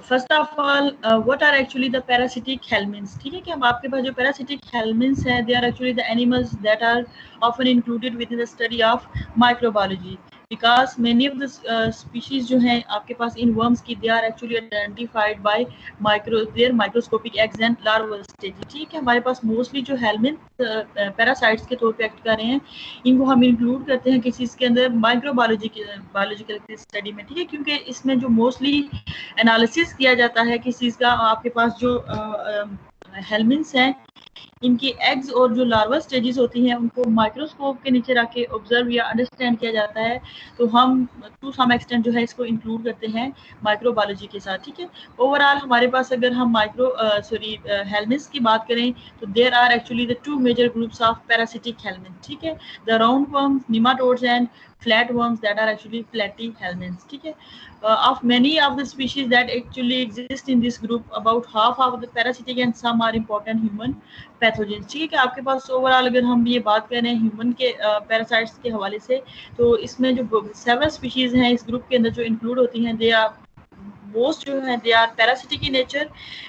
First of all what are actually the parasitic helminths, ठीक है कि हम आपके पास जो पैरासिटिक हेलमिन्स हैं they are actually the animals that are often included within the study of microbiology, because many of the species जो हैं आपके पास इन वर्म्स की they are actually identified by their microscopic eggs and larval stage, ठीक है। हमारे पास mostly जो हेलमिन पैरासाइट्स के तौर पे एक्ट कर रहे हैं, इनको हम इंक्लूड करते हैं किसी के अंदर बायोलॉजिकल स्टडी में, ठीक है, क्योंकि इसमें जो मोस्टली एनालिसिस किया जाता है किस चीज़ का, आपके पास जो हेलमिन्स हैं इनकी एग्स और जो लार्वा स्टेजेस होती हैं उनको माइक्रोस्कोप के नीचे रख के ऑब्जर्व या अंडरस्टैंड किया जाता है, तो हम टू सम एक्सटेंट जो है इसको इंक्लूड करते हैं माइक्रोबायोलॉजी के साथ, ठीक है। ओवरऑल हमारे पास अगर हम हेलमिन्स की बात करें तो there are actually the two major groups of parasitic helminth, ठीक है, the roundworms, nematodes and flatworms that are actually platyhelminths, ठीक है। Of many of the species that actually exist in this group, about half of the parasitic and some are important human pathogens, ठीक है कि आपके पास overall अगर हम ये बात करें ह्यूमन के पैरासाइट्स के हवाले से, तो इसमें जो सेवरल स्पीशीज हैं इस ग्रुप के अंदर जो इंक्लूड होती हैं, दे आर most जो है they are parasitic in nature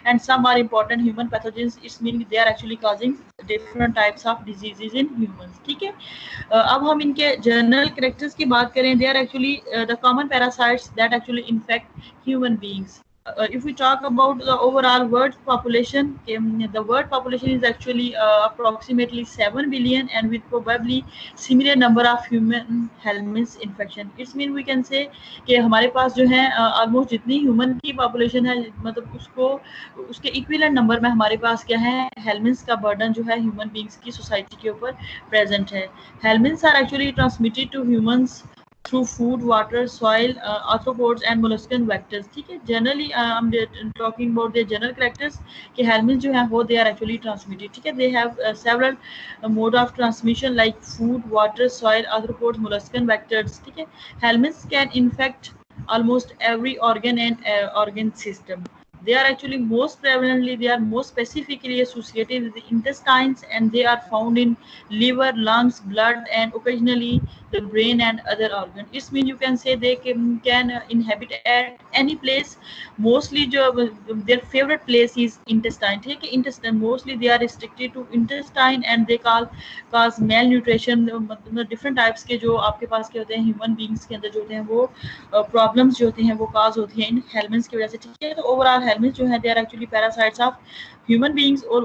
and some are important human pathogens, it means they are actually causing different types of diseases in humans, ठीक है। अब हम इनके जनरल कैरेक्टर्स की बात करें, they are actually the common parasites that actually infect human beings. If we talk about the overall world population, the world population is actually approximately 7 billion and with probably similar number of human helminths infection. It means we can say कि हमारे पास जो है almost जितनी human की population है, मतलब उसको उसके इक्विवेलेंट नंबर में हमारे पास क्या है, हेलमिन्स का बर्डन जो है ह्यूमन बींग्स की सोसाइटी के ऊपर प्रेजेंट है। Helminths are actually transmitted to humans through food, water, soil, arthropods and molluscan vectors, ठीक है। Generally I am talking about the general characters कि हेलमिन्स जो है वो दे आर एक्चुअली ट्रांसमिटेड, ठीक है। They have several mode of transmission like food, water, soil, arthropods, molluscan vectors, ठीक है। Helminths can infect almost every organ and organ system. They are actually most prevalently, they are most specifically associated with the intestines and they are found in liver, lungs, blood and occasionally the brain and other organs. It means you can say they can inhabit at any place. Mostly their favorite place is intestine, ठीक है। intestine mostly they are restricted to intestine and they cause malnutrition, मतलब different types के जो आपके पास क्या होते हैं human beings के अंदर जो होते हैं वो प्रॉब्लम्स जो होती हैं वो काज होती हैं इन हेलमिन्स की वजह से, ठीक है। तो ओवरऑल हेलमिन्स जो है they are actually parasites of human beings और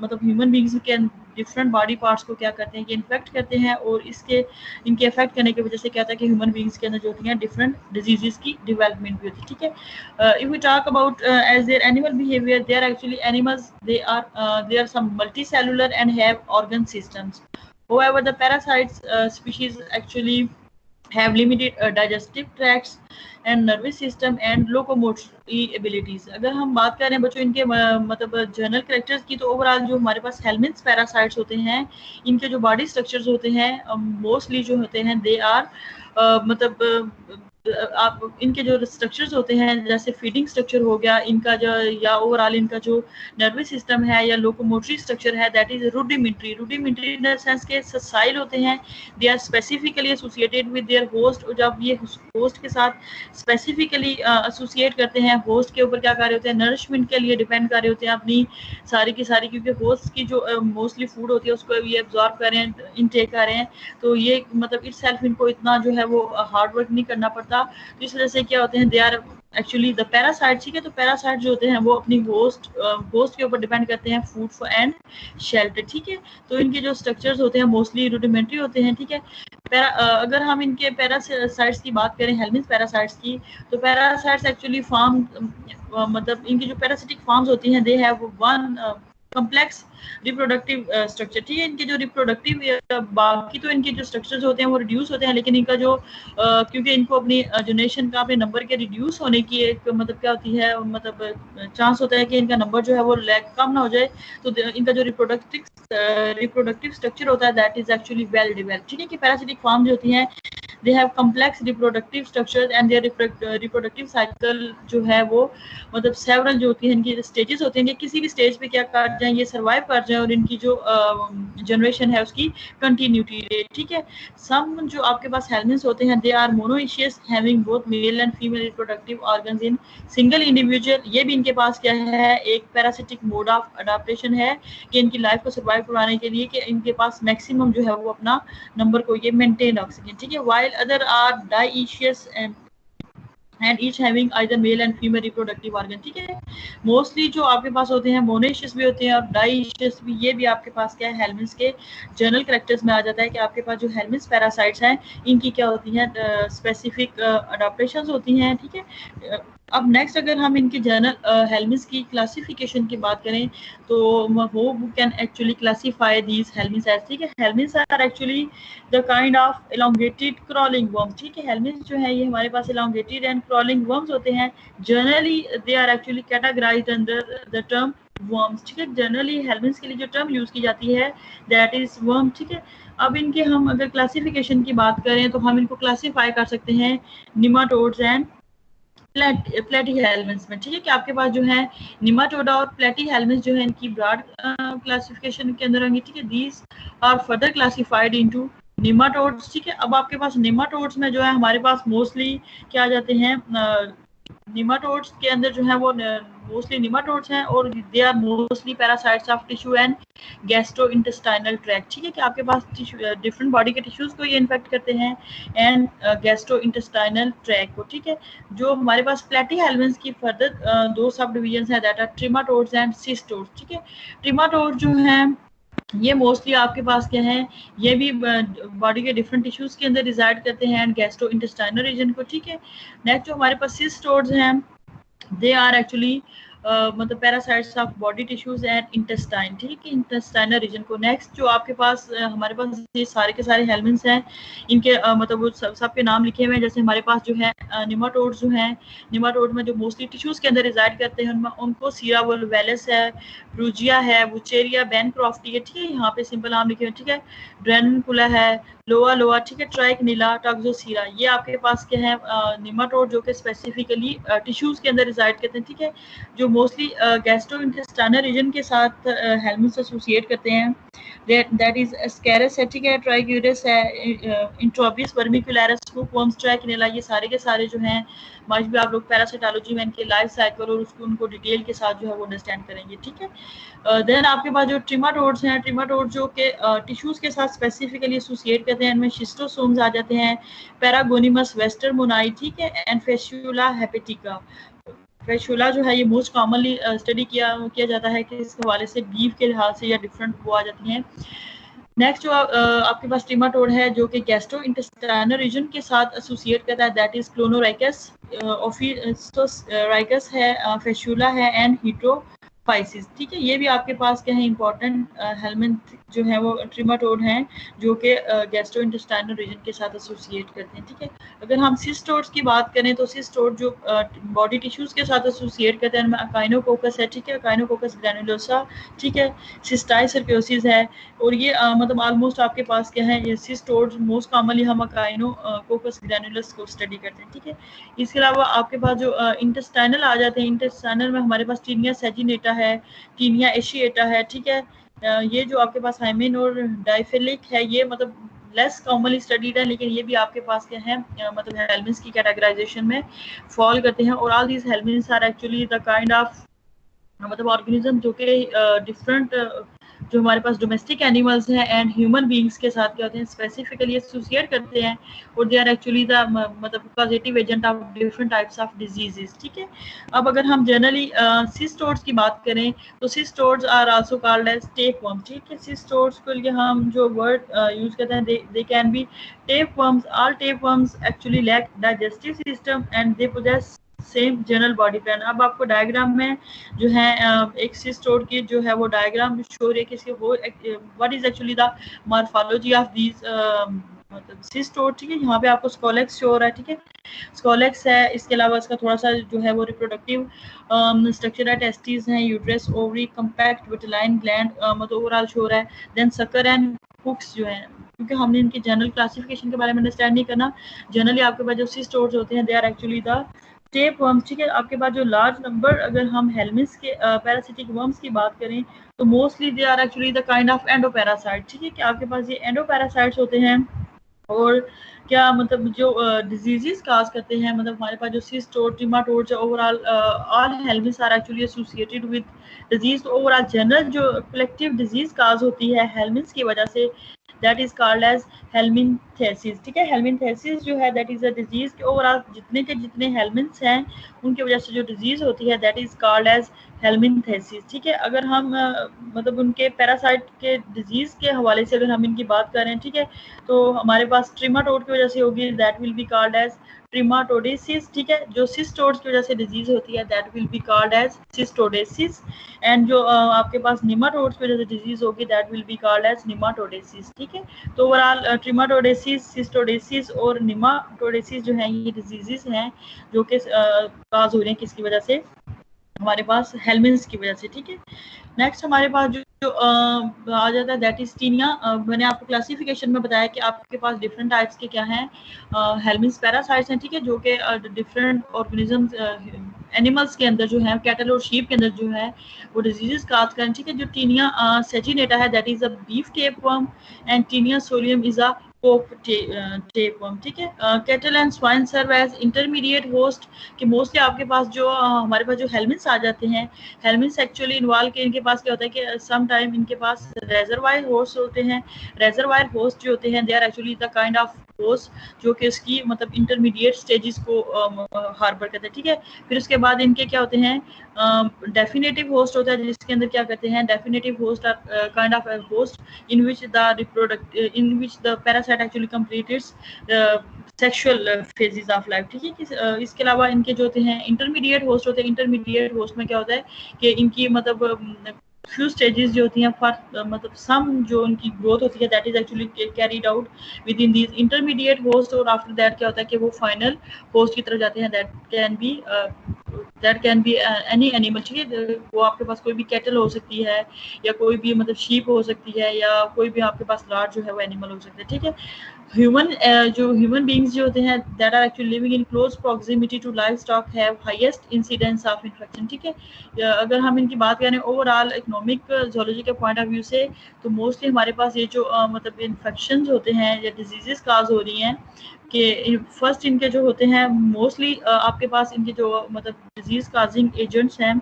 मतलब ह्यूमन बींग्स के डिफरेंट बॉडी पार्ट्स को क्या करते हैं कि इन्फेक्ट करते हैं और इनके इफेक्ट करने की वजह से क्या होता है कि ह्यूमन बींग्स के अंदर जो होती हैं डिफरेंट डिजीजेस की डेवलपमेंट भी होती है, ठीक है। If we talk about as their animal behaviour, they are actually animals, they are some multicellular and have organ systems. However, the parasites species actually have limited digestive tracts and nervous system and locomotory abilities. अगर हम बात करें बच्चों इनके मतलब general characters की, तो overall जो हमारे पास हेलमिन्स पैरासाइट्स होते हैं इनके जो बॉडी स्ट्रक्चर्स होते हैं मोस्टली जो होते हैं दे आर मतलब आप इनके जो स्ट्रक्चर्स होते हैं जैसे फीडिंग स्ट्रक्चर हो गया इनका जो, या ओवरऑल इनका जो नर्वस सिस्टम है या लोकोमोटरी स्ट्रक्चर है that is rudimentary in the sense के ससाइल होते हैं, they are specifically associated with their host. जब ये होस्ट के साथ स्पेसिफिकली एसोसिएट करते हैं, होस्ट के ऊपर क्या कर रहे होते हैं, नरिशमेंट के लिए डिपेंड कर रहे होते हैं अपनी सारी की सारी, क्योंकि होस्ट की जो मोस्टली फूड होती है उसको ये एब्जॉर्ब कर रहे हैं, इनटेक कर रहे हैं, तो ये मतलब इट सेल्फ इनको इतना जो है वो हार्ड वर्क नहीं करना पड़ता। तो इस वजह से क्या होते हैं they are actually the parasite, ठीक है। तो पैरासाइट जो होते हैं वो अपनी होस्ट के ऊपर डिपेंड करते हैं फूड फॉर एंड शेल्टर, ठीक है। तो इनके जो स्ट्रक्चर्स होते हैं मोस्टली रूडिमेंट्री होते हैं, ठीक है। अगर हम इनके पैरासाइट्स की बात करें हेलमिन्स पैरासाइट्स की, तो पैरासाइट्स एक्चुअली फॉर्म मतलब इनकी जो पैरासिटिक फॉर्म्स होती हैं they have one complex reproductive structure, ठीक है। इनके जो रिप्रोडक्टिव बाकी तो इनके जो स्ट्रक्चर्स होते हैं वो रिड्यूस होते हैं, लेकिन इनका जो क्योंकि इनको अपनी जनरेशन का अपने नंबर के रिड्यूस होने की एक मतलब क्या होती है मतलब चांस होता है कि इनका नंबर जो है वो कम ना हो जाए, तो इनका जो रिप्रोडक्टिव स्ट्रक्चर होता है that is actually well developed, ठीक है। कि पैरासिटिक फॉर्म जो होती हैं they have complex reproductive structures and their reproductive cycle जो है वो मतलब सेवरल जो होती है इनकी स्टेजेस होते हैं कि किसी भी स्टेज पे क्या कर जाएं, ये सर्वाइव कर जाएं और इनकी जो जनरेशन है उसकी कंटिन्यूटी रहे, ठीक है। सम जो आपके पास हेलमिन्स होते हैं they are monoecious having both male and female reproductive organs in single individual. ये भी इनके पास क्या है, एक पैरासिटिक मोड ऑफ अडाप्टेशन है कि इनकी लाइफ को सर्वाइव कराने के लिए कि इनके पास मैक्सिमम जो है वो अपना नंबर को ये मेंटेन रख सकें, ठीक है। While other are dioecious and each having either male and female reproductive organ, ठीक है। मोस्टली जो आपके पास होते हैं मोनोइशियस भी होते हैं और डाइशियस भी। ये भी आपके पास क्या है, हेलमिन्स के जनरल कैरेक्टर्स में आ जाता है कि आपके पास जो हेलमिन्स पैरासाइट्स हैं इनकी क्या होती हैं, स्पेसिफिक अडाप्टेशंस होती हैं, ठीक है। अब नेक्स्ट अगर हम इनकी जनरल हेलमिन्स की क्लासिफिकेशन की बात करें तो वो can actually classify these helminths as, ठीक है। Helminths are actually the kind of elongated crawling worms, ठीक है। हेलमिन्स जो है ये हमारे पास एलोंगेटेड एंड क्रॉलिंग वर्म्स होते हैं। Generally they are actually categorised under the term worms, ठीक है। जनरली हेलमिन्स के लिए जो टर्म यूज की जाती है दैट इज वर्म, ठीक है। अब इनके हम अगर क्लासिफिकेशन की बात करें तो हम इनको क्लासीफाई कर सकते हैं निमाटोड्स एंड प्लेटी हेलमिन्स में, ठीक है। कि आपके पास जो है निमाटोडा और प्लेटी हेलमिन्स जो है इनकी ब्रॉड क्लासिफिकेशन के अंदर होंगी, ठीक है। These are further classified into nematodes, ठीक है। अब आपके पास निमाटोड्स में जो है हमारे पास मोस्टली क्या आ जाते हैं, निमाटोड्स के अंदर जो है वो मोस्टली निमाटोड्स हैं और they are mostly parasites of tissue and gastrointestinal tract, ठीक है। कि आपके पास डिफरेंट बॉडी के टिश्यूज को ये इन्फेक्ट करते हैं एंड गैस्ट्रोइंटेस्टाइनल ट्रैक्ट को, ठीक है। जो हमारे पास प्लेटी हेलमिन्स की फर्दर दो सब डिविजन है दैट आर ट्रिमाटोड्स एंड सिस्टोड्स, ठीक है। ट्रिमाटोड जो है ये मोस्टली आपके पास क्या है, ये भी बॉडी के डिफरेंट टिश्यूज के अंदर रिजाइड करते हैं एंड गैस्ट्रो इंटेस्टाइनल रीजन को, ठीक है। नेक्स्ट जो हमारे पास सिस्टोड्स हैं दे आर एक्चुअली मतलब parasites of body tissues and intestine, ठीक है, इंटेस्टाइनल रीजन को। नेक्स्ट जो आपके पास हमारे पास ये सारे के सारे हेलमिन्स हैं इनके मतलब वो सब के नाम लिखे हुए हैं। जैसे हमारे पास जो है निमाटोड्स जो हैं, निमाटोड में जो मोस्टली टिश्यूज के अंदर रिजाइड करते हैं उनको सीरा वोल्वेलस है, ब्रूजिया है, वुचेरिया, बैनक्रॉफ्टी है, ठीक है। यहाँ पे सिंपल नाम लिखे हुए, ठीक है। ड्रेनकुला है, लोआ लोआ, ठीक है, ट्राइकनिला, टॉक्सोसीरा, ये आपके पास क्या है निमाटोड जो कि स्पेसिफिकली टिश्यूज के अंदर रिजाइड करते हैं, ठीक है। जो मोस्टली गैस्ट्रोइंटेस्टाइनल रीजन के साथ हेलमिन्स एसोसिएट करते हैं दैट इज एस्केरस है, ठीक है, ट्राइक्यूरस है, इंट्रोबियस, वर्मिकुलैरिस, हुकवर्म्स, ट्राइकनिला, ये सारे के सारे जो हैं आज भी आप लोग पैरासिटोलॉजी में इनके लाइफ साइकिल और उसको उनको डिटेल के साथ जो है वो अंडरस्टैंड करेंगे, ठीक है। देन आपके पास जो ट्रिमाटोड्स हैं, ट्रिमाटोड जो के टिश्यूज के साथ स्पेसिफिकली एसोसिएट करते हैं, इनमें शिस्टोसोम्स आ जाते हैं, पैरागोनिमस वेस्टरमोनाई, ठीक है, एंड फेस्यूला हेपेटिका। फेस्यूला जो है ये मोस्ट कॉमनली स्टडी किया जाता है कि इस हवाले से बीफ के लिहाज से या डिफरेंट वो आ जाती हैं। नेक्स्ट जो आपके पास ट्रिमाटोड है जो कि गैस्ट्रोइंटेस्टाइनल रीजन के साथ एसोसिएट करता है दैट इज क्लोनोराइकस, ओफिस्टोराइकस है, फेस्यूला है एंड हीट्रोफाइसिस, ठीक है। ये भी आपके पास क्या है इंपॉर्टेंट हेलमिन्थ जो है वो ट्रिमाटोड हैं जो कि गैस्ट्रोइंटेस्टाइनल रीजन के साथ एसोसिएट करते हैं, ठीक है। अगर हम सिस्टोड्स की बात करें तो सिस्टोड जो बॉडी टिश्यूज के साथ एसोसिएट करते हैं उनमें अकाइनोकोकस है, ठीक है, अकाइनोकोकस ग्रैनुलोसा, ठीक है, सिस्टाई सर्कोसिस है और ये मतलब ऑलमोस्ट आपके पास क्या है ये सिस्टोड्स मोस्ट कॉमनली हम अकाइनोकोकस ग्रैनुलस को स्टडी करते हैं, ठीक है। इसके अलावा आपके पास जो इंटेस्टाइनल आ जाते हैं, इंटेस्टाइनल में हमारे पास टीनिया सेजिनेटा है, टीनिया एशिएटा है, ठीक है। ये जो आपके पास हाइमेन और डाइफिलिक है ये मतलब लेस कॉमनली स्टडीड है लेकिन ये भी आपके पास क्या है मतलब हेलमिन्स की कैटेगराइजेशन में फॉल करते हैं और all these helminths are actually the kind of मतलब ऑर्गेनिज्म जो कि डिफरेंट जो हमारे पास डोमेस्टिक एनिमल्स हैं एंड ह्यूमन बींग्स के साथ क्या होते हैं स्पेसिफिकली एसोसिएट करते हैं और दे आर एक्चुअली द मतलब positive agent of different types of diseases, ठीक है। अब अगर हम जनरली सिस्टोड्स की बात करें तो cestodes are also called as tapeworm, ठीक है। सिस्टोड्स के लिए हम जो वर्ड यूज करते हैं they can be tapeworms. All tapeworms actually lack digestive system and they possess same general body plan. अब आपको डायग्राम में जो है एक सिस्टोड की जो है वो डायग्राम शो हो रही है कि इसके वो what is actually the morphology of these मतलब सिस्टोड, ठीक है। यहाँ पे आपको स्कोलेक्स शो हो रहा है, ठीक है, स्कोलेक्स है। इसके अलावा इसका थोड़ा सा जो है वो रिप्रोडक्टिव स्ट्रक्चर है, टेस्टिस हैं, uterus, ovary, compact vitelline gland मतलब ओवरऑल शो हो रहा है। देन सकर एंड हुक्स जो है क्योंकि हमने इनकी जनरल क्लासिफिकेशन के बारे में अंडरस्टैंड नहीं करना। जनरली आपके पास जो सिस्टोर्स होते हैं they are actually the tape worms, ठीक है। आपके पास जो लार्ज नंबर अगर हम हेलमिंथ्स के पैरासिटिक वर्म्स की बात करें तो mostly they are actually the kind of endoparasite, ठीक है, कि आपके पास ये एंडोपैरासाइट्स होते हैं। और क्या मतलब जो डिजीजेस काज करते हैं, मतलब हमारे पास जो cestode trematode overall all helminths are actually associated with disease. तो ओवरऑल जनरल जो कलेक्टिव डिजीज काज होती है हेलमिंथ्स की वजह से that is called as helminthiasis, ठीक है। हेलमिंथेसिस जो है दैट इज अ डिजीज के ओवरऑल जितने के जितने हेलमिंथ्स हैं उनकी वजह से जो डिजीज होती है that is called as helminthiasis, ठीक है। अगर हम मतलब उनके पैरासाइट के डिजीज के हवाले से अगर हम इनकी बात करें, ठीक है, तो हमारे पास ट्रिमाटोड की वजह से होगी that will be called as trematodiasis, ठीक है। जो सिस्टोड्स की वजह से डिजीज होती है that will be called as cestodiasis. And जो आपके पास निमाटोड्स की वजह से डिजीज होगी that will be called as nematodiasis, ठीक है। तो ओवरऑल ट्रिमाटोडेसिस, सिस्टोडेसिस और निमाटोडेसिस जो है ये डिजीजेस हैं जो कि काज हो रहे हैं किसकी वजह से, हमारे पास हेलमिंथ्स की वजह से, ठीक है। नेक्स्ट हमारे पास जो आ जाता है दैट इज टीनिया। मैंने आपको क्लासिफिकेशन में बताया कि आपके पास डिफरेंट टाइप्स के क्या हैं, हेलमिंथ्स पैरासाइट्स हैं, ठीक है, जो कि डिफरेंट ऑर्गेनिजम्स एनिमल्स के अंदर जो है कैटल और शीप के अंदर जो है वो डिजीजेस काज करें, ठीक है। जो टीनिया सेजिनेटा है that is a beef tapeworm and Taenia solium is a pork tapeworm, ठीक है। Cattle and swine serve as intermediate host, कि मोस्टली आपके पास जो हमारे पास जो हेलमिंथ्स आ जाते हैं, हेलमिंथ्स एक्चुअली इन्वॉल्व के इनके पास क्या होता है कि सम टाइम इनके पास रेजरवायर होस्ट होते हैं। रेजरवायर होस्ट जो होते हैं they are actually the kind of host जो कि उसकी मतलब इंटरमीडिएट स्टेजेस को हार्बर करते हैं, ठीक है। फिर उसके बाद इनके क्या होते हैं डेफिनेटिव होस्ट होता है, जिसके अंदर क्या करते हैं definitive host are kind of host in which the reproduce in which the parasite actually complete its sexual phases of life, ठीक है। इसके अलावा इनके जो होते हैं इंटरमीडिएट होस्ट होते हैं। इंटरमीडिएट होस्ट में क्या होता है कि इनकी मतलब फ्यू स्टेजेस जो होती हैं फॉर मतलब सम जो उनकी ग्रोथ होती है that is actually carried out with in these intermediate host, और आफ्टर दैट क्या होता है कि वो फाइनल होस्ट की तरफ जाते हैं that can be any animal, ठीक है। वो आपके पास कोई भी कैटल हो सकती है या कोई भी मतलब शीप हो सकती है या कोई भी आपके पास लार्ज जो है वो एनिमल हो सकता है, ठीक है। ह्यूमन बींग्स जो होते हैं that are actually living in close proximity to life stock have highest incidence of infection, ठीक है। अगर हम इनकी बात करें ओवरऑल इकोनॉमिक जोलॉजी के पॉइंट ऑफ व्यू से तो मोस्टली हमारे पास ये जो मतलब इन्फेक्शन होते हैं या डिजीजेस काज हो रही हैं कि फर्स्ट इनके जो होते हैं मोस्टली आपके पास इनके जो मतलब डिजीज काजिंग एजेंट्स हैं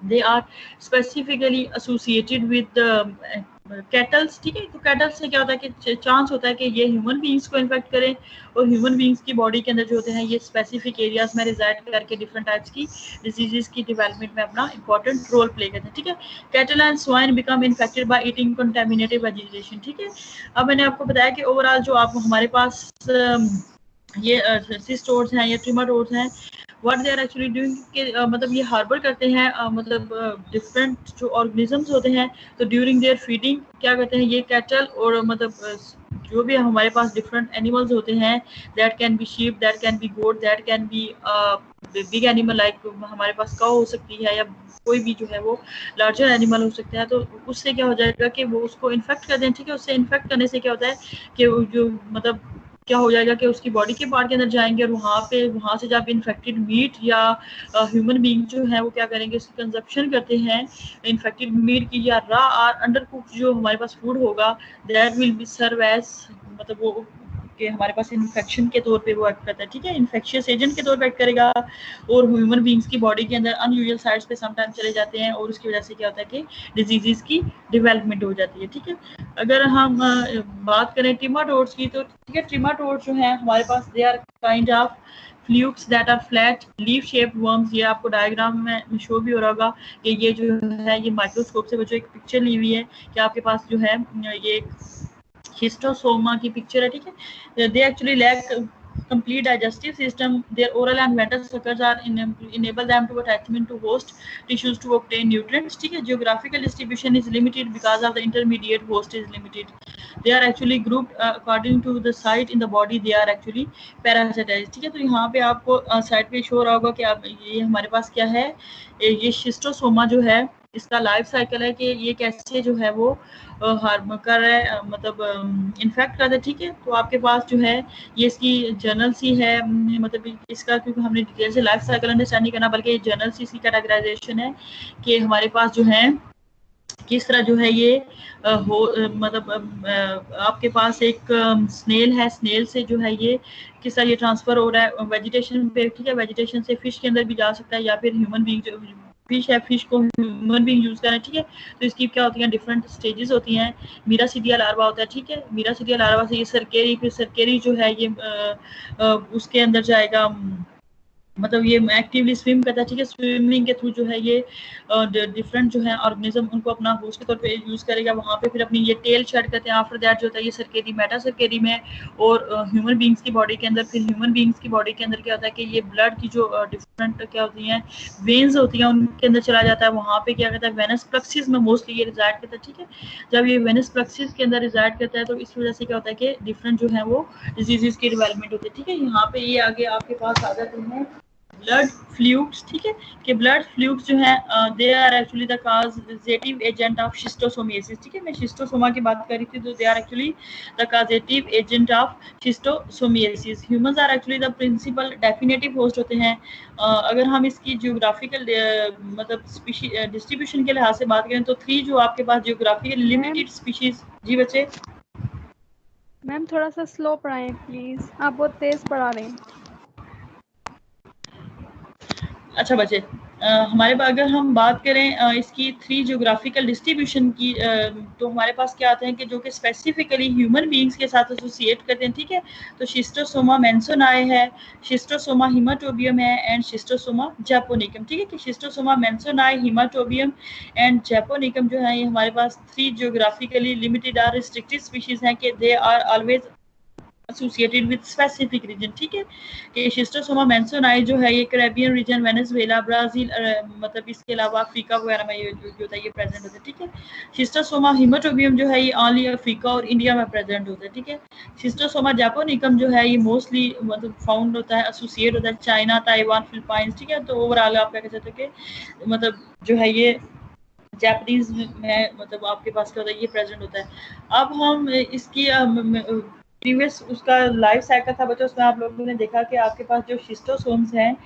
they are specifically associated with cattles, ठीक है। तो कैटल से क्या होता है कि चांस होता है कि ये ह्यूमन बींग्स को इन्फेक्ट करें और ह्यूमन बींग्स की बॉडी के अंदर जो होते हैं ये स्पेसिफिक एरियाज में रिजाइड करके डिफरेंट टाइप्स की डिजीजेस की डेवलपमेंट में अपना इंपॉर्टेंट रोल प्ले करते हैं, ठीक है। Cattle and swine become infected by eating contaminated vegetation, ठीक है। अब मैंने आपको बताया कि ओवरऑल जो आप हमारे पास ये सिस्टोड्स हैं या ट्रिमाटोड्स हैं what they are actually doing के मतलब ये हार्बर करते हैं मतलब डिफरेंट जो ऑर्गेनिजम्स होते हैं। तो ड्यूरिंग देयर फीडिंग क्या करते हैं ये कैटल और मतलब जो भी हमारे पास डिफरेंट एनिमल्स होते हैं that can be sheep, that can be goat, that can be big animal like हमारे पास काऊ हो सकती है या कोई भी जो है वो लार्जर एनिमल हो सकता है। तो उससे क्या हो जाएगा कि वो उसको इन्फेक्ट कर दें, ठीक है। उससे इन्फेक्ट करने से क्या होता है कि जो मतलब क्या हो जाएगा कि उसकी बॉडी के पार्ट के अंदर जाएंगे और वहाँ से जब इन्फेक्टेड मीट या ह्यूमन बींग जो है वो क्या करेंगे उसकी कंजप्शन करते हैं इन्फेक्टेड मीट की या रा और अंडर कुक जो हमारे पास फूड होगा that will be serve as मतलब वो कि हमारे पास इन्फेक्शन के तौर पे वो एक्ट करता है, ठीक है। इन्फेक्शियस एजेंट के तौर पे एक्ट करेगा और ह्यूमन बींग्स की बॉडी के अंदर अनयूजुअल साइट्स पे समटाइम चले जाते हैं और उसकी वजह से क्या होता है कि डिजीजेस की डेवलपमेंट हो जाती है, ठीक है। अगर हम बात करें ट्रिमाटोड्स की तो ठीक है, ट्रिमाटोड्स जो है हमारे पास they are kind of flukes that are flat leaf shaped worms. ये आपको डायग्राम में शो भी हो रहा होगा कि ये जो है ये माइक्रोस्कोप से जो एक पिक्चर ली हुई है कि आपके पास जो है ये हिस्टोसोमा की पिक्चर है, ठीक है। They actually lack complete digestive system. Their oral and venous suckers are enable them to attachment to host tissues to obtain nutrients, ठीक है। geographical distribution is limited because of the intermediate host is limited. They are actually grouped according to the site in the body. They are actually parasitized, ठीक है। तो यहाँ पे आपको side पे show रहा होगा कि आप ये हमारे पास क्या है ये शिस्टोसोमा जो है इसका लाइफ साइकिल है कि ये कैसे जो है वो हार्म कर रहा है, मतलब इन्फेक्ट कर रहा है, ठीक है। तो आपके पास जो है ये इसकी जर्नल सी है, मतलब इसका, क्योंकि हमने डिटेल से लाइफ साइकिल अंडरस्टैंड नहीं करना, बल्कि जर्नल सी इसकी कैटेगराइजेशन है कि हमारे पास जो है किस तरह जो है ये मतलब आपके पास एक स्नेल है, स्नेल से जो है ये किस तरह ये ट्रांसफर हो रहा है वेजिटेशन पे, ठीक है। वेजिटेशन से फिश के अंदर भी जा सकता है, या फिर ह्यूमन बीइंग जो फिश है, फिश को ह्यूमन बीइंग यूज करें, ठीक है। तो इसकी क्या होती है, डिफरेंट स्टेजेस होती हैं। मीरासीडिया लार्वा होता है, ठीक है। मीरासीडिया लार्वा से ये सरकेरी, फिर सरकेरी जो है ये उसके अंदर जाएगा, मतलब ये एक्टिवली स्विम करता है, ठीक है। स्विमिंग के थ्रू जो है ये डिफरेंट जो है ऑर्गेनिज्म उनको अपना होस्ट के तौर पे यूज करेगा, वहाँ पे फिर अपनी ये टेल शेड करते हैं। आफ्टर दैट जो होता है ये सरकेरी, मेटा सरकेरी में और ह्यूमन बींग्स की बॉडी के अंदर, फिर ह्यूमन बींग्स की बॉडी के अंदर क्या होता है कि ये ब्लड की जो डिफरेंट क्या होती हैं वेन्स होती हैं उनके अंदर चला जाता है, वहाँ पे क्या कहता है वेनस प्लक्सिस में मोस्टली ये रिजाइड करता है, ठीक है। जब ये वेनस प्लक्सिस के अंदर रिजाइड करता है तो इस वजह से क्या होता है कि डिफरेंट जो है वो डिजीजेस की डेवलपमेंट होती है, ठीक है। यहाँ पे ये आगे आपके पास आ जाते हैं ब्लड फ्लूइड्स, ठीक है। कि ब्लड फ्लूइड्स जो है they are actually the causative agent of schistosomiasis, ठीक है। मैं शिस्टोसोमा की बात कर रही थी, तो they are actually the causative agent of schistosomiasis. Humans are actually the principal definitive host होते हैं। अगर हम इसकी जियोग्राफिकल मतलब डिस्ट्रीब्यूशन के लिहाज से बात करें तो 3 जो आपके पास जियोग्राफिकल लिमिटेड स्पीशीज। जी बच्चे। मैम थोड़ा सा स्लो पढ़ाएं प्लीज, आप बहुत तेज पढ़ा रहे हैं। अच्छा बच्चे, हमारे पास अगर हम बात करें इसकी 3 जियोग्राफिकल डिस्ट्रीब्यूशन की, तो हमारे पास क्या आते हैं कि जो कि स्पेसिफिकली ह्यूमन बीइंग्स के साथ एसोसिएट करते हैं, ठीक है। तो शिस्टोसोमा मेंसोनाई है, शिस्टोसोमा हिमाटोबियम है एंड शिस्टोसोमा जैपोनिकम, ठीक है। कि Schistosoma mansoni, haematobium and japonicum जो है ये हमारे पास 3 जियोग्राफिकली लिमिटेड और रिस्ट्रिक्टेड स्पीशीज हैं कि they are always associated with specific region, ठीक है। कि शिस्टोसोमा मेंसोनाई जो है ये कैरेबियन रीजन, वेनेजुएला, ब्राजील, मतलब इसके अलावा अफ्रीका वगैरह में ये जो होता है ये प्रेजेंट होता है, ठीक है। शिस्टोसोमा हिमाटोबियम जो है ये ओनली अफ्रीका और इंडिया में प्रेजेंट होता है, ठीक है। शिस्टोसोमा जैपोनिकम जो है ये मोस्टली मतलब फाउंड होता है, एसोसिएट होता है चाइना, ताइवान, फिलीपाइंस, ठीक है। तो ओवरऑल आप क्या कह सकते हैं कि मतलब जो है ये जापानीज में मतलब आपके पास क्या होता है ये प्रेजेंट होता है। अब हम इसकी प्रीवियस उसका लाइफ साइकिल था बच्चों, उसमें आप लोगों ने देखा कि आपके पास जो शिस्टोसोम्स हैं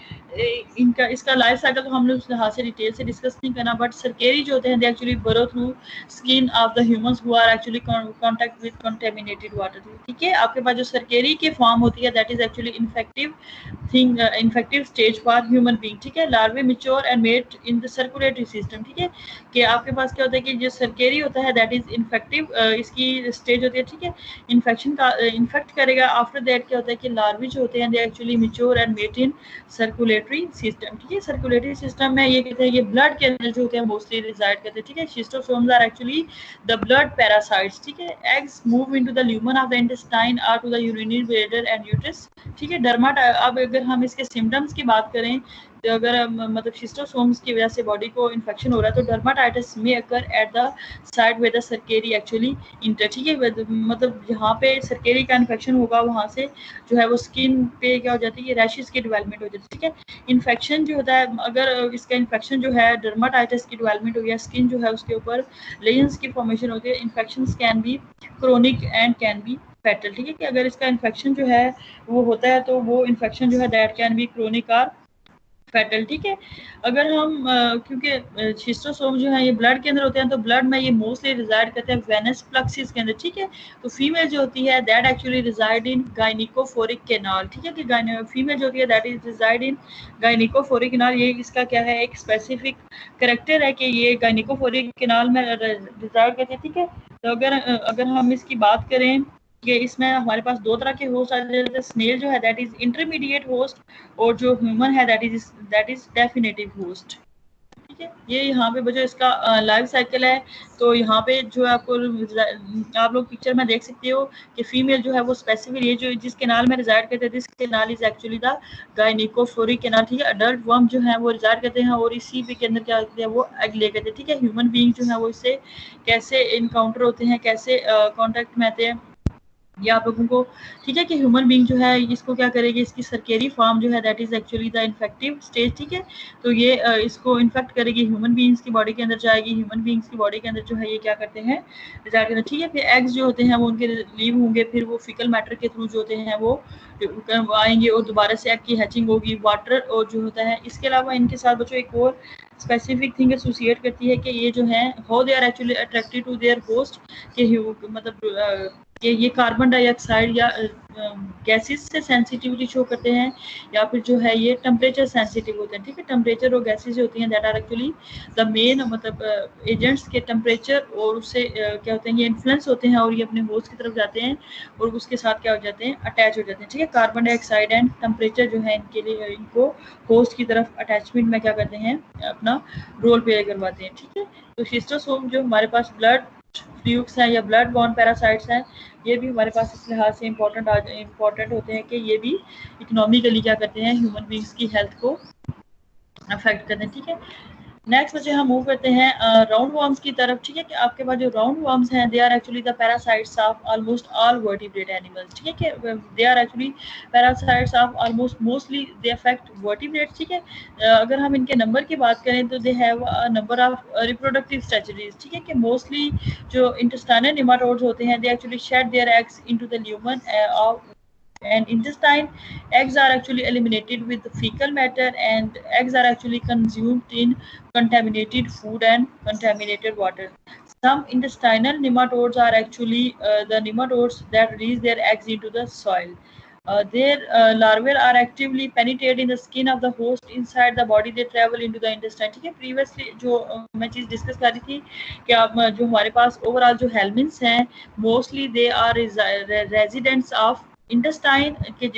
इनका इसका लाइफ साइकिल तो हमने उस लिहाज से डिटेल से डिस्कस नहीं करना, बट सरकेरी जो होते हैं they actually burrow through skin of the humans who are actually contact with contaminated water, ठीक है। आपके पास जो सरकेरी की फॉर्म होती है that is actually infective thing, infective stage for human being, ठीक है। Larvae mature and mate in the circulatory system, ठीक है। कि आपके पास क्या होता है कि जो सरकेरी होता है दैट इज इन्फेक्टिव, इसकी स्टेज होती है, ठीक है। इन्फेक्शन का इन्फेक्ट करेगा। आफ्टर दैट क्या होता है कि लार्वी जो होते हैं they actually mature and mate in circulatory system, ठीक है। सर्कुलेटरी सिस्टम में ये कहते हैं ये ब्लड के अंदर जो होते हैं मोस्टली रिजाइड करते हैं, ठीक है। Schistosomes are actually the blood parasites, ठीक है। Eggs move into the lumen of the intestine और to the urinary bladder and uterus, ठीक है। डर्माट, अब अगर हम इसके सिम्टम्स की बात करें तो अगर मतलब शिस्टोसोम्स की वजह से बॉडी को इन्फेक्शन हो रहा है तो डर्माटाइटिस में occur at the side with the cercariae actually enter, ठीक है। मतलब जहाँ पे सरकेरी का इन्फेक्शन होगा वहाँ से जो है वो स्किन पे क्या हो जाती है, रैशेस की डेवलपमेंट हो जाती है, ठीक है। इन्फेक्शन जो होता है अगर इसका इन्फेक्शन जो है डर्माटाइटिस की डेवलपमेंट हो गया, स्किन जो है उसके ऊपर लेजन्स की फॉर्मेशन होती है। Infection can be chronic and can be fatal, ठीक है। कि अगर इसका इन्फेक्शन जो है वो होता है तो वो इन्फेक्शन जो है दैट कैन बी क्रोनिक और फैटल, ठीक है। अगर हम क्योंकि शिस्टोसोम जो है ये ब्लड के अंदर होते हैं तो ब्लड में ये मोस्टली रिजाइड करते हैं वेनस प्लक्सिस के अंदर, ठीक है। तो फीमेल जो होती है that actually reside in gynaecophoric canal, ठीक है। कि फीमेल जो होती है that is reside in gynaecophoric canal. ये इसका क्या है एक स्पेसिफिक करेक्टर है कि ये गायनिकोफोरिक कैनाल में रिजाइड करती है, ठीक है। तो अगर हम इसकी बात करें कि इसमें हमारे पास 2 तरह के होस्ट आ जाते हैं। स्नेल जो है दैट इज इंटरमीडिएट होस्ट और जो ह्यूमन है दैट इज डेफिनेटिव होस्ट, ठीक है। ये यहाँ पे जो इसका लाइफ साइकिल है तो यहाँ पे जो आपको आप लोग पिक्चर में देख सकते हो कि फीमेल जो है वो स्पेसिफिक ये जो जिस कैनाल में रिजाइड करते हैं this canal is actually the gynaecophoric canal, ठीक है। अडल्ट वर्म जो है वो रिजाइड करते हैं और इसी के अंदर क्या करते हैं वो एग ले करते हैं, ठीक है। ह्यूमन बीइंग जो है वो इससे कैसे इनकाउंटर होते हैं, कैसे कॉन्टेक्ट में आते हैं ये आप लोगों को ठीक है कि ह्यूमन बीइंग जो है इसको क्या करेगी, इसकी सरकेरी फॉर्म जो है that is actually the infective stage, ठीक है। तो ये इसको इन्फेक्ट करेगी, ह्यूमन बीइंग्स की बॉडी के अंदर जाएगी, ह्यूमन बीइंग्स की बॉडी के अंदर जो है ये क्या करते हैं, रिजल्ट करते हैं, ठीक है। फिर एग्स जो होते हैं वो उनके लीव होंगे, फिर वो फिकल मैटर के थ्रू जो होते हैं वो आएंगे और दोबारा से एग की हैचिंग होगी, वाटर और जो होता है। इसके अलावा इनके साथ बच्चों एक और स्पेसिफिक थिंग एसोसिएट करती है कि ये जो है how they are actually attracted to their host, कि मतलब ये कार्बन डाइऑक्साइड या गैसेस से सेंसिटिविटी शो करते हैं, या फिर जो है ये टेम्परेचर सेंसिटिव होते हैं, ठीक है। टेम्परेचर और गैसेस जो होती हैं that are actually the main मतलब एजेंट्स के टेम्परेचर और उससे क्या होते हैं ये इन्फ्लुएंस होते हैं और ये अपने होस्ट की तरफ जाते हैं और उसके साथ क्या हो जाते हैं, अटैच हो जाते हैं, ठीक है। कार्बन डाइऑक्साइड एंड टेम्परेचर जो है इनके लिए इनको होस्ट की तरफ अटैचमेंट में क्या करते हैं, अपना रोल प्ले करवाते हैं, ठीक है। तो शिस्टोसोम जो हमारे पास ब्लड फ्लूक्स हैं या ब्लड बॉर्न पैरासाइट्स हैं, ये भी हमारे पास इस लिहाज से इम्पोर्टेंट होते हैं कि ये भी इकोनॉमिकली क्या करते हैं, ह्यूमन बींग्स की हेल्थ को अफेक्ट करते हैं, ठीक है। नेक्स्ट बच्चे हम मूव करते हैं राउंड वर्म्स की तरफ, ठीक है। कि आपके पास जो राउंड वर्म्स हैं they are actually the parasites of almost all vertebrate animals, ठीक है। कि they are actually parasites of almost mostly they affect vertebrates, ठीक है। अगर हम इनके नंबर की बात करें तो they have a number of reproductive strategies, ठीक है। कि मोस्टली जो इंटेस्टाइनल नेमाटोड्स होते हैं they actually shade their eggs into the lumen of and intestine. Eggs are actually eliminated with fecal matter, and eggs are actually consumed in contaminated food and contaminated water. Some intestinal nematodes are actually the nematodes that release their eggs into the soil. Their larvae are actively penetrate in the skin of the host inside the body. They travel into the intestine, ठीक है। Previously जो मैं चीज़ discuss कर रही थी कि आप जो हमारे पास ओवरऑल जो हेलमिन्स हैं mostly they are residents of intestine के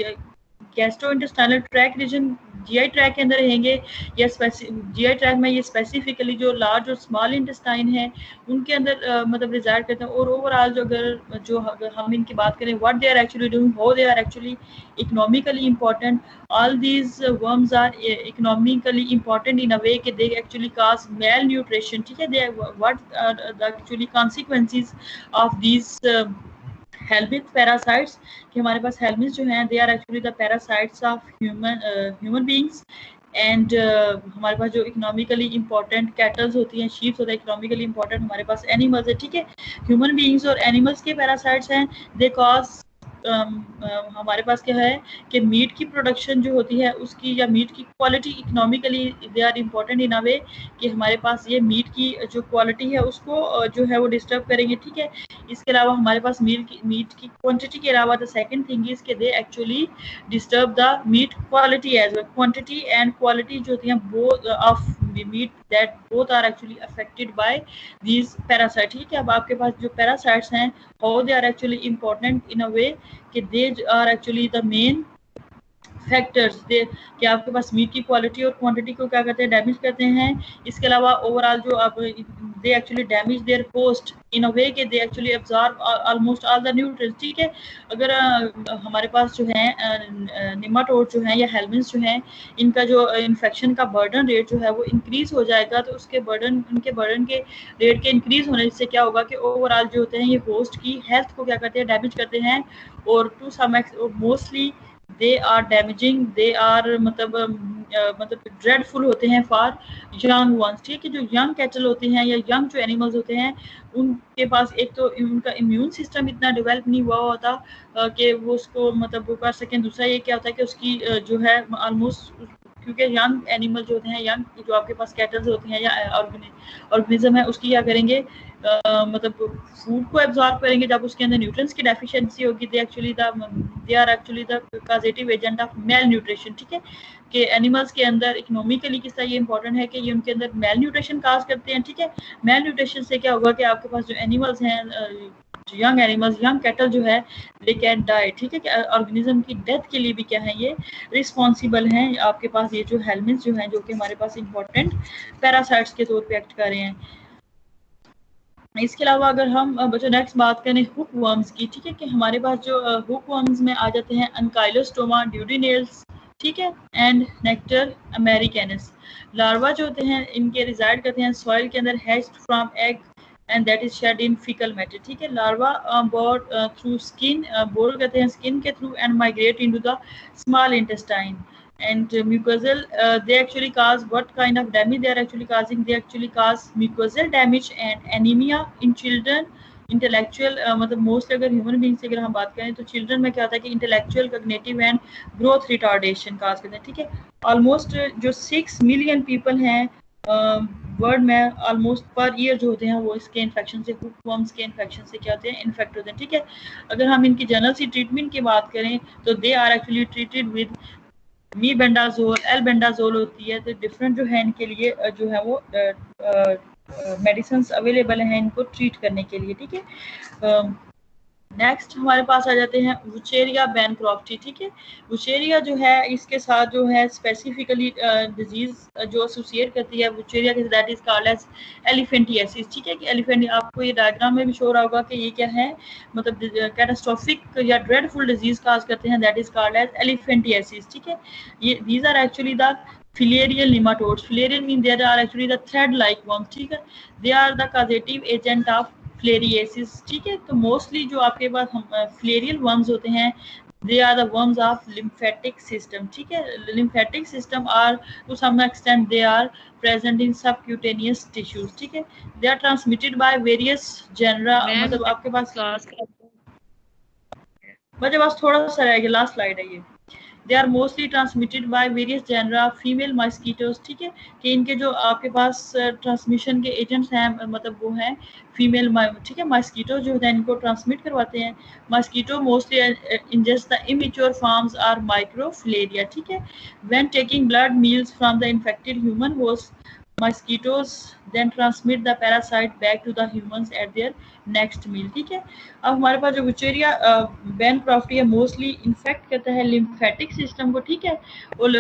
gastrointestinal tract region, GI tract के अंदर रहेंगे, या जीआई ट्रैक में ये स्पेसिफिकली जो लार्ज और स्मॉल इंटेस्टाइन है उनके अंदर मतलब रिजाइड करते हैं। और ओवरऑल जो अगर हम इनकी बात करें what they are actually doing, how they are actually economically important, all these worms are economically important in a way कि they actually cause malnutrition, ठीक है। They what are the actually consequences of these helminth parasites, कि हमारे पास helminth जो हैं they are actually the parasites of human beings. And हमारे पास जो इकोनॉमिकली इंपॉर्टेंट कैटल्स होती हैं, शीप्स होता है, इकोनॉमिकली इंपॉर्टेंट हमारे पास एनिमल्स है, ठीक है। ह्यूमन बीइंग्स और एनिमल्स के पैरासाइट्स हैं, दे कॉज हमारे पास क्या है कि मीट की प्रोडक्शन जो होती है उसकी या मीट की quality economically they are important in a way कि हमारे पास ये मीट की जो क्वालिटी है उसको जो है वो डिस्टर्ब करेंगे, ठीक है। इसके अलावा हमारे पास मीट की क्वांटिटी के अलावा द सेकंड थिंग इज के they actually disturb the meat quality as well. Quantity and quality जो होती हैं both of meat that both are actually affected by these parasite, ठीक है। अब आपके पास जो पैरासाइट्स हैं how they are actually important in a way कि they are actually the main factors they कि आपके पास मीट की क्वालिटी और क्वांटिटी को क्या करते हैं, डैमेज करते हैं। इसके अलावा ओवरऑल जो आप they actually damage their host in a way कि they actually absorb almost all the nutrients, ठीक है। अगर हमारे पास जो है नेमाटोड जो है या हेल्मिन्स जो हैं इनका जो इन्फेक्शन का बर्डन रेट जो है वो इंक्रीज हो जाएगा, तो उसके उनके बर्डन के रेट के इंक्रीज होने से क्या होगा कि ओवरऑल जो होते हैं ये होस्ट की हेल्थ को क्या करते हैं, डैमेज करते हैं। और to some mostly they are damaging, they are मतलब ड्रेडफुल होते हैं फॉर यंग वंस, ठीक है। जो यंग कैटल होते हैं या यंग जो एनिमल्स होते हैं उनके पास एक तो उनका इम्यून सिस्टम इतना डेवलप नहीं हुआ होता कि वो उसको मतलब वो कर सकें। दूसरा ये क्या होता है कि उसकी जो है ऑलमोस्ट क्योंकि यंग एनिमल जो होते हैं, यंग जो आपके पास कैटल्स होती हैं या ऑर्गेनिज्म है उसकी क्या करेंगे मतलब फूड को एब्जॉर्ब करेंगे जब उसके अंदर न्यूट्रिएंट्स की डेफिशिएंसी होगी। They are actually the causative agent of malnutrition, ठीक है। कि एनिमल्स के अंदर इकोनॉमिकली किस तरह ये इंपॉर्टेंट है कि ये उनके अंदर मेल न्यूट्रिशन काज करते हैं, ठीक है। मेल न्यूट्रिशन से क्या होगा कि आपके पास जो एनिमल्स हैं यंग एनिमल्स, यंग कैटल जो है दे कैन डाई, ठीक है। कि ऑर्गेनिज्म की डेथ के लिए भी क्या है ये रिस्पॉन्सिबल हैं। आपके पास ये जो हेल्मिन्स जो हैं जो कि हमारे पास इंपॉर्टेंट पैरासाइट्स के तौर पे एक्ट कर रहे हैं। इसके अलावा अगर हम बच्चों नेक्स्ट बात करें हुक वर्म्स की, ठीक है। कि हमारे पास जो हुक वर्म्स में आ जाते हैं अनकाइलोस्टोमा ड्यूडिनेल्स, ठीक है, एंड नेक्टर अमेरिकैनस। लार्वा जो होते हैं इनके रिजाइड करते हैं सॉइल के अंदर, hatched from egg and that is shed in faecal matter, ठीक है। Larva bore through skin, bore कहते हैं स्किन के थ्रू, and migrate into the small intestine and mucosal, they actually cause what kind of damage they are actually causing? They actually cause mucosal damage and anemia in children, intellectual मतलब mostly अगर human being से अगर हम बात करें तो children में क्या होता है कि intellectual cognitive and growth retardation cause करते हैं, ठीक है। ऑलमोस्ट जो 6 मिलियन पीपल हैं वर्ल्ड में ऑलमोस्ट पर ईयर जो होते हैं वो इसके इन्फेक्शन से, वर्म्स के इन्फेक्शन से क्या होते हैं, इन्फेक्ट होते हैं, ठीक है। अगर हम इनकी जनरल सी ट्रीटमेंट की बात करें तो they are actually treated with mebendazole, albendazole होती है। तो डिफरेंट जो है इनके लिए जो है वो मेडिसिन अवेलेबल हैं इनको ट्रीट करने के लिए, ठीक है। नेक्स्ट हमारे पास आ जाते हैं वुचेरिया बैनक्रॉफ्टी, ठीक है। वुचेरिया जो है इसके साथ जो है स्पेसिफिकली डिजीज जो एसोसिएट करती है वुचेरिया के, that is called as elephantiasis, ठीक है। कि एलिफेंट, आपको ये डायग्राम में भी शो रहा होगा कि ये क्या है, मतलब कैटास्ट्रोफिक या ड्रेडफुल डिजीज काज करते हैं, that is called as elephantiasis, ठीक है। ये these are actually the filarial nematodes, filarial mean there are actually the thread like worms, ठीक है। They are the causative agent of filariasis, ठीक है। तो मोस्टली जो आपके पास फ्लेरियल वर्म्स होते हैं they are the worms of lymphatic system, ठीक है। Lymphatic system are to some extent they are present in subcutaneous tissues, ठीक है। They are transmitted by various genera, मतलब आपके पास क्लास बच्चे पास थोड़ा सा रह गया, लास्ट स्लाइड है ये। They are mostly transmitted by various genera female mosquitoes, ठीक है। कि इनके जो आपके पास ट्रांसमिशन के एजेंट्स हैं मतलब वो हैं फीमेल, ठीक है, मस्कीटो जो है इनको ट्रांसमिट करवाते हैं। Mosquito mostly ingest the immature forms are microfilaria, ठीक है। When taking blood meals from the infected human host, mosquitoes then transmit the parasite back to the humans at their next meal, ठीक है। अब हमारे पास जो विचेरिया बैनक्रॉफ्टी है mostly infect करता है लिम्फेटिक सिस्टम को, ठीक है। और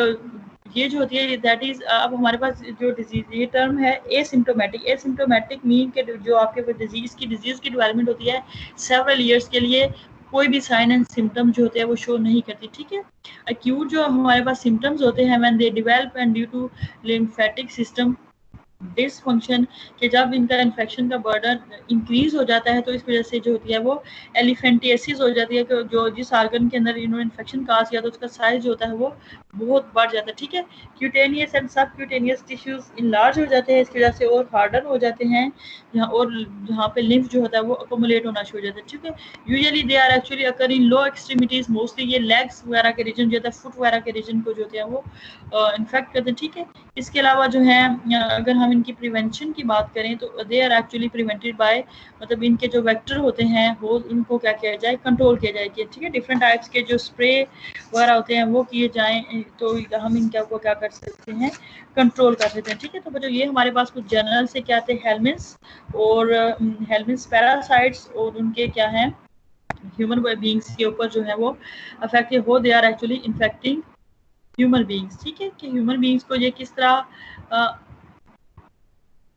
ये जो होती है दैट इज, अब हमारे पास जो डिजीज, ये टर्म है एसिम्टोमेटिक। एसिम्टोमेटिक मीन के जो आपके डिजीज की डेवलपमेंट होती है सेवरल ईयर्स के लिए, कोई भी साइन एंड सिम्टम जो होते हैं वो शो नहीं करती, ठीक है। एक्यूट जो हमारे पास सिम्टम्स होते हैं when they develop and due to lymphatic system dysfunction, कि जब इनका इन्फेक्शन का बर्डन इंक्रीज हो जाता है तो इस वजह से जो होती है वो एलिफेंटियासिस हो जाती है, कि जो जिस आर्गन के अंदर इन्होंने इन्फेक्शन काज किया तो उसका साइज जो होता है वो बहुत बढ़ जाता है, ठीक है। क्यूटेनियस एंड सब क्यूटेनियस टिश्यूज इनलार्ज हो जाते हैं इसकी वजह से और हार्डन हो जाते हैं यहाँ, और जहाँ पे लिम्फ जो होता है वो अकोमुलेट होना शुरू हो जाता है, ठीक है। Usually they are actually occur in low extremities, mostly ये लेग्स वगैरह के रीजन जो होता है, फुट वगैरह के रीजन को जो होते हैं वो इन्फेक्ट करते हैं, ठीक है। इसके अलावा जो है अगर हम इनकी प्रिवेंशन की बात करें तो they are actually prevented by, मतलब इनके जो वेक्टर होते हैं वो इनको क्या किया जाए, कंट्रोल किया जाए, ठीक है। डिफरेंट टाइप्स के जो स्प्रे वगैरह होते हैं वो किए जाएं तो हम इनका को क्या कर सकते हैं, कंट्रोल कर सकते हैं, ठीक है। तो बच्चों ये हमारे पास कुछ जनरल से क्या थे हेलमिन्स, और हेलमिन्स पैरासाइट्स और उनके क्या हैं ह्यूमन बींग्स के ऊपर जो है वो अफेक्टिव हो, they are actually infecting human beings, ठीक है। कि ह्यूमन बींग्स को ये किस तरह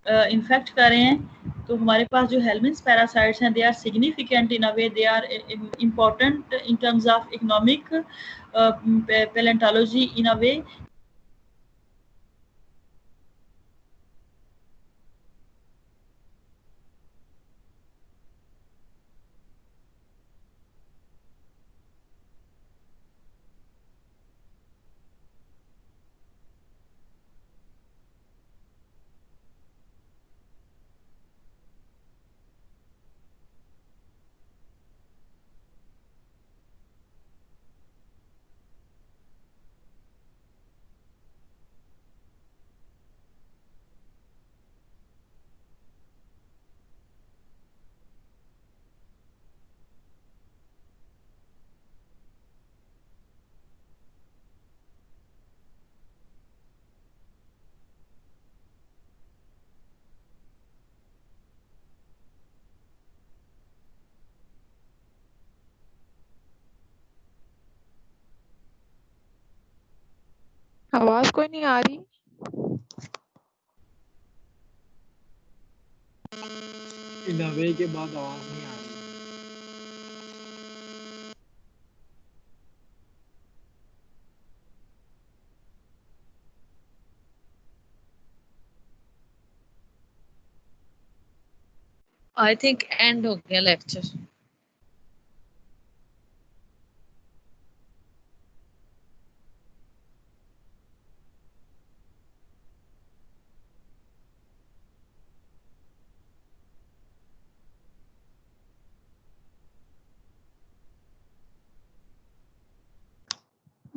इन्फेक्ट कर रहे हैं। तो हमारे पास जो हेलमिन्स पैरासाइट्स हैं they are significant in a way, they are important in terms of economic palaeontology in a way. आवाज कोई नहीं आ रही। इन अ वे के बाद आवाज नहीं आ रही। आई थिंक एंड हो गया लेक्चर।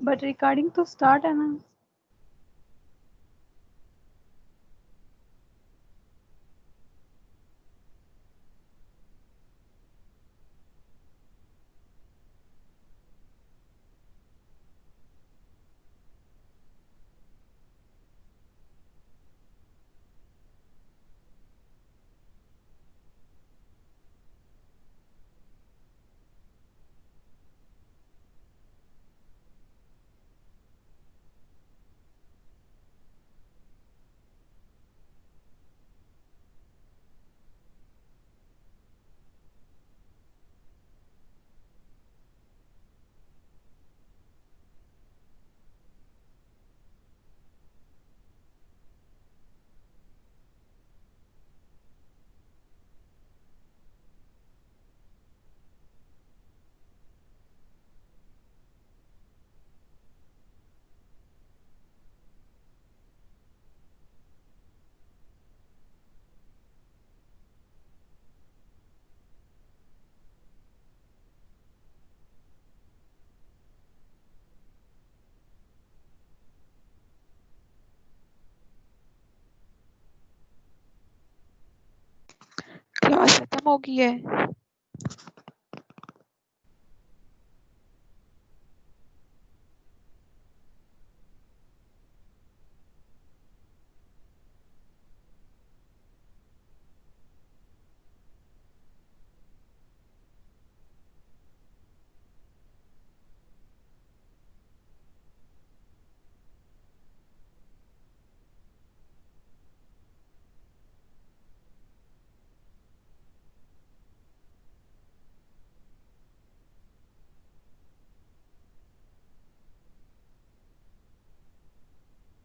बट रिकॉर्डिंग तो स्टार्ट है ना। क्लास खत्म हो गई है।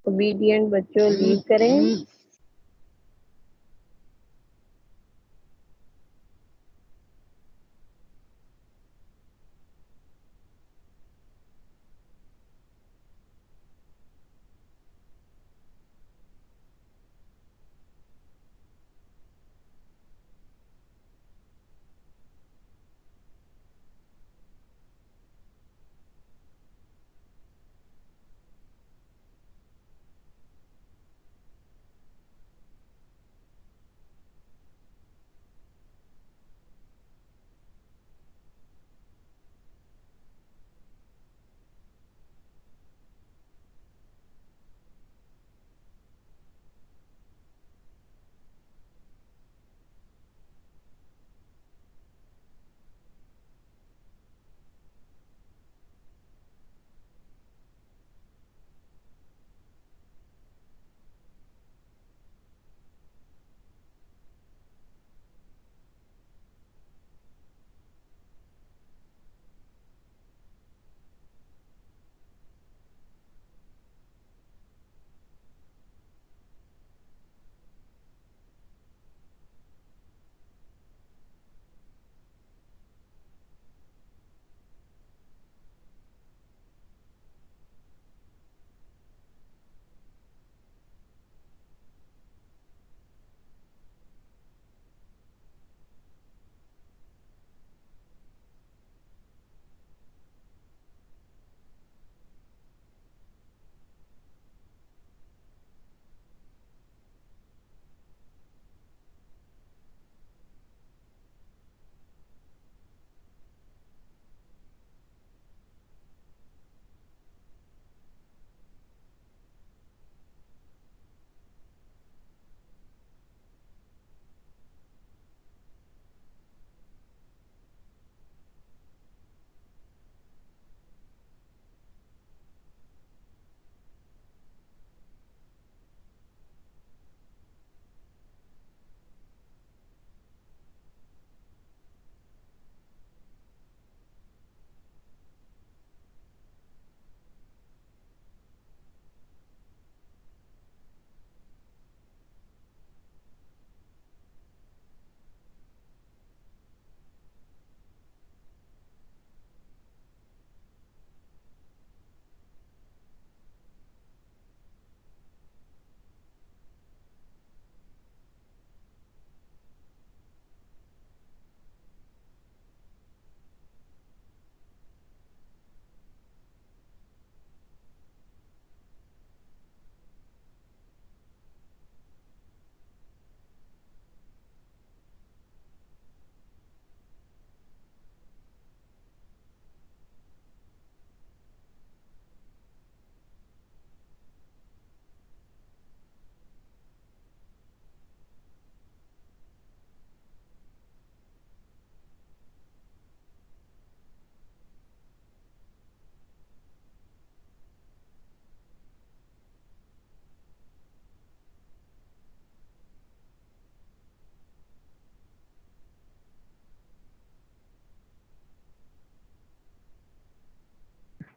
ओबीडियंट बच्चों लीव करें।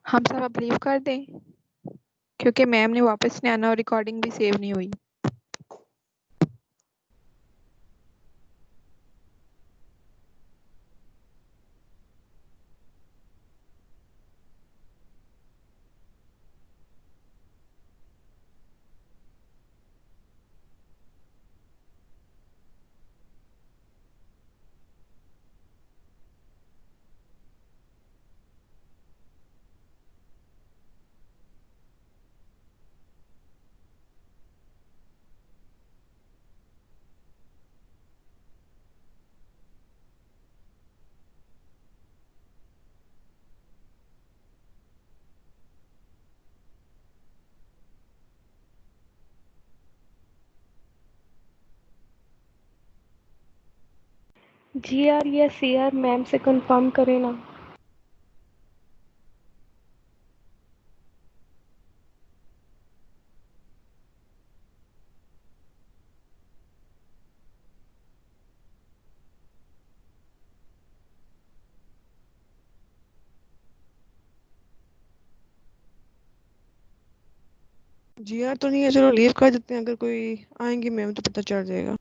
हम सब अब लीव कर दें क्योंकि मैम ने वापस नहीं आना और रिकॉर्डिंग भी सेव नहीं हुई। GR या CR मैम से कंफर्म करें ना। GR तो नहीं है, चलो लीव कर देते हैं, अगर कोई आएंगी मैम तो पता चल जाएगा।